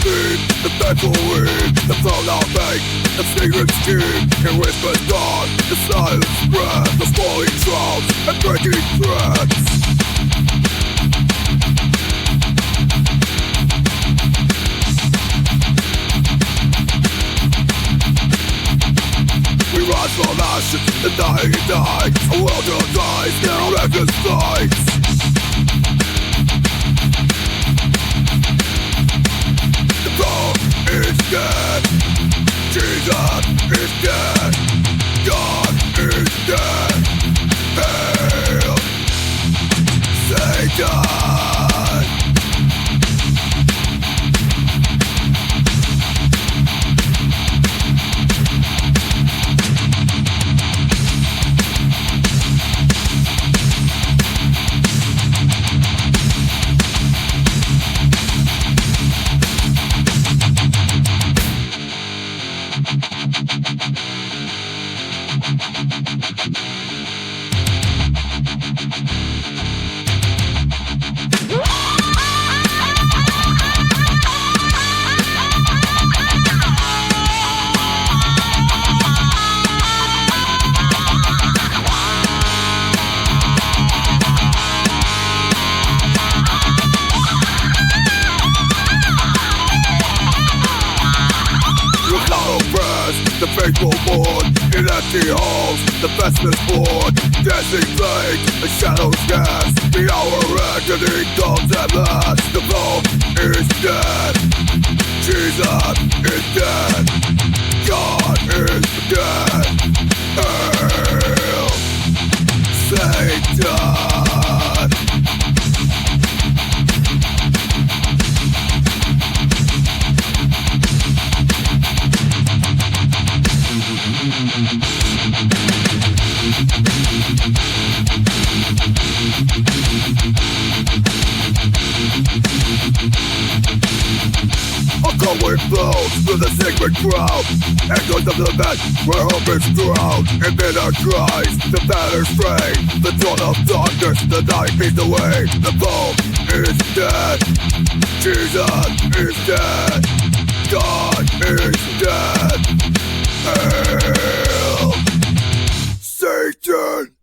feet, the faithful weed, the thrown out fake, the secret scheme, in whispers dark, the silence spread, the falling troughs, and breaking threads. We rise from ashes, the dying die, a world that dies, now records sights. Is dead. Jesus is dead. God is dead. Hail Satan. The faithful born in empty halls, the festus born, dancing flame, the shadows cast, the hour reckoning comes at last. The foe is dead, Jesus is dead, God is dead. Hail Satan. A cold wind blows through the sacred crowd, echoes of the bed where hope is drowned. In bitter cries, the banners fray, the dawn of darkness, the night fades away. The foe is dead, Jesus is dead, God is dead. Hail Satan.